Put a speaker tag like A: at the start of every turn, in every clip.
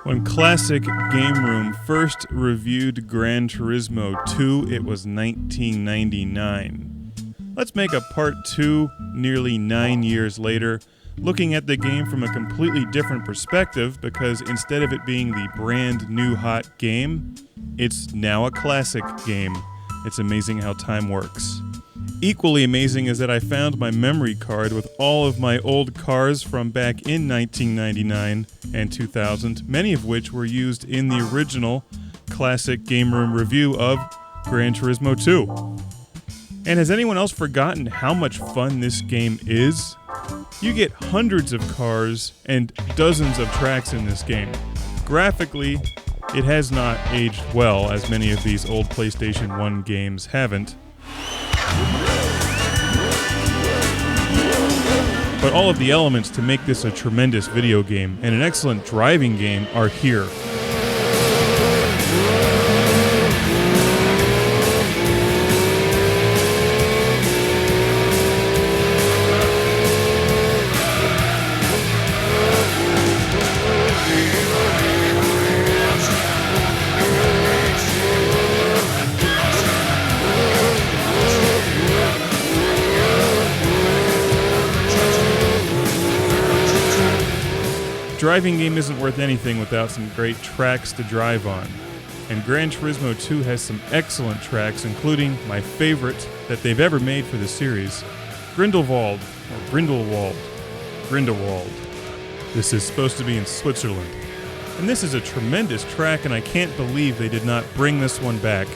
A: When Classic Game Room first reviewed Gran Turismo 2, it was 1999. Let's make a part 2 nearly 9 years later, looking at the game from a completely different perspective, because instead of it being the brand new hot game, it's now a classic game. It's amazing how time works. Equally amazing is that I found my memory card with all of my old cars from back in 1999 and 2000, many of which were used in the original Classic Game Room review of Gran Turismo 2. And has anyone else forgotten how much fun this game is? You get hundreds of cars and dozens of tracks in this game. Graphically, it has not aged well, as many of these old PlayStation 1 games haven't. But all of the elements to make this a tremendous video game and an excellent driving game are here. Driving game isn't worth anything without some great tracks to drive on. And Gran Turismo 2 has some excellent tracks, including my favorite that they've ever made for the series, Grindelwald. This is supposed to be in Switzerland. And this is a tremendous track, and I can't believe they did not bring this one back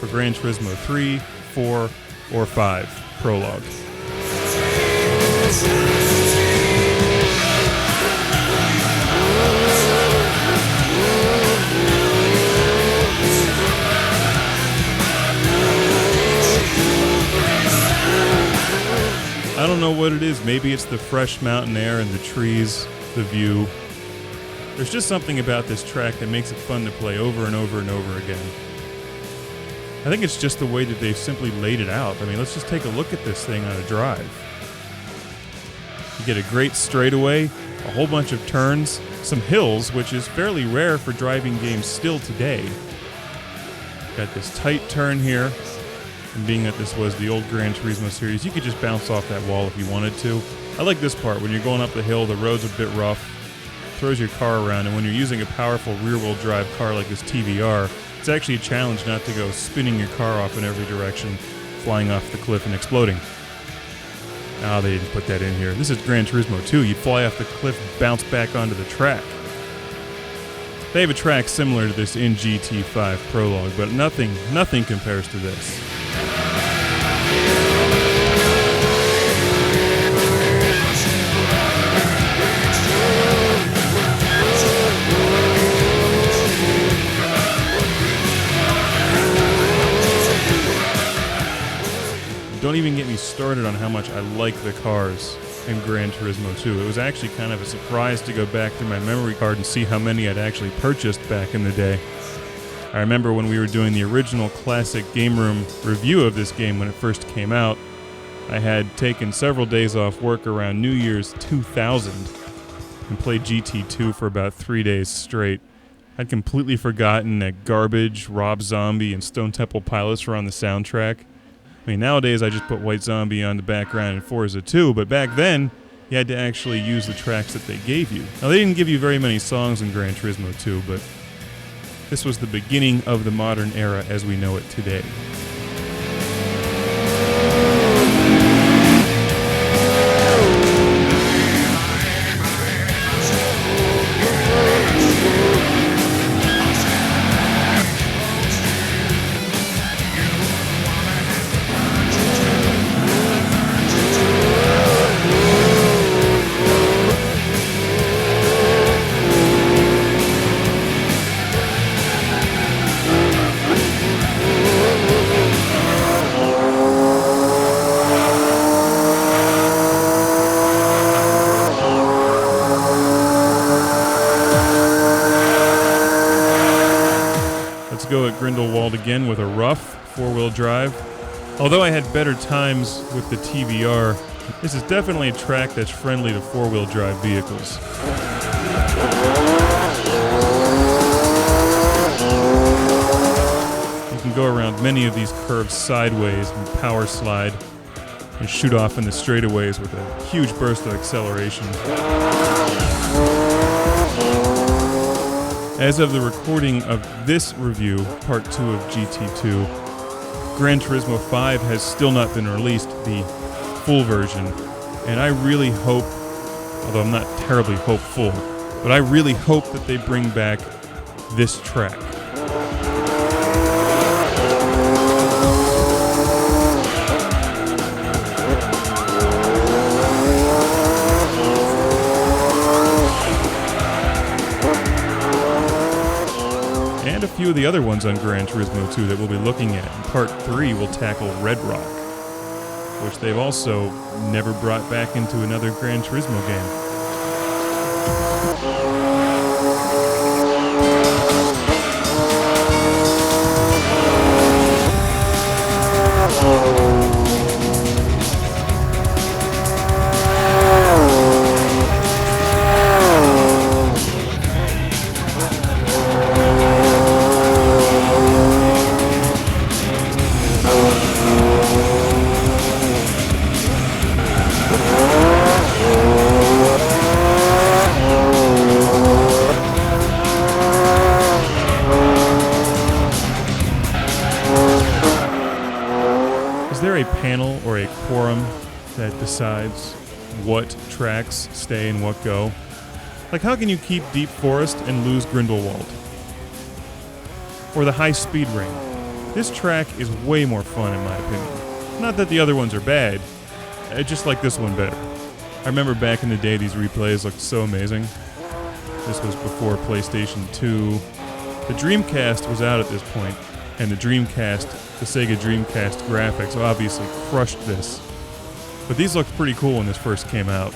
A: for Gran Turismo 3, 4, or 5 Prologue. I don't know what it is. Maybe it's the fresh mountain air and the trees, the view. There's just something about this track that makes it fun to play over and over and over again. I think it's just the way that they've simply laid it out. I mean, let's just take a look at this thing on a drive. You get a great straightaway, a whole bunch of turns, some hills, which is fairly rare for driving games still today. Got this tight turn here. And being that this was the old Gran Turismo series, you could just bounce off that wall if you wanted to. I like this part. When you're going up the hill, the road's a bit rough, throws your car around, and when you're using a powerful rear-wheel drive car like this TVR, it's actually a challenge not to go spinning your car off in every direction, flying off the cliff and exploding. Ah, they didn't put that in here. This is Gran Turismo 2. You'd fly off the cliff, bounce back onto the track. They have a track similar to this in GT5 Prologue, but nothing compares to this. Don't even get me started on how much I like the cars in Gran Turismo 2. It was actually kind of a surprise to go back through my memory card and see how many I'd actually purchased back in the day. I remember when we were doing the original Classic Game Room review of this game when it first came out, I had taken several days off work around New Year's 2000 and played GT2 for about 3 days straight. I'd completely forgotten that Garbage, Rob Zombie, and Stone Temple Pilots were on the soundtrack. I mean, nowadays I just put White Zombie on the background in Forza 2, but back then you had to actually use the tracks that they gave you. Now, they didn't give you very many songs in Gran Turismo 2, but this was the beginning of the modern era as we know it today. Go at Grindelwald again with a RUF 4-wheel drive. Although I had better times with the TVR, This is definitely a track that's friendly to four-wheel drive vehicles. You can go around many of these curves sideways and power slide and shoot off in the straightaways with a huge burst of acceleration. As of the recording of this review, part 2 of GT2, Gran Turismo 5 has still not been released, the full version, and I really hope, although I'm not terribly hopeful, but I really hope that they bring back this track. And a few of the other ones on Gran Turismo 2 that we'll be looking at. In part 3, we'll tackle Red Rock, which they've also never brought back into another Gran Turismo game. Is there a panel or a quorum that decides what tracks stay and what go? Like, how can you keep Deep Forest and lose Grindelwald? Or the High Speed Ring? This track is way more fun in my opinion. Not that the other ones are bad, I just like this one better. I remember back in the day these replays looked so amazing. This was before PlayStation 2. The Dreamcast was out at this point, and the Sega Dreamcast graphics obviously crushed this. But these looked pretty cool when this first came out.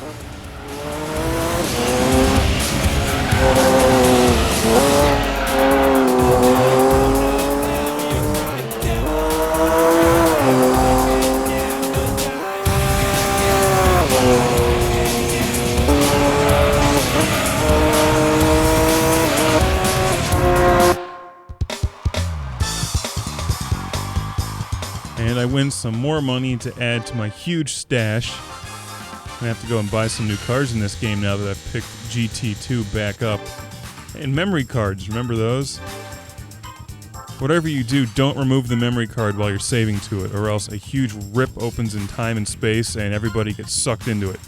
A: And I win some more money to add to my huge stash. I'm gonna have to go and buy some new cars in this game now that I've picked GT2 back up. And memory cards, remember those? Whatever you do, don't remove the memory card while you're saving to it, or else a huge rip opens in time and space and everybody gets sucked into it.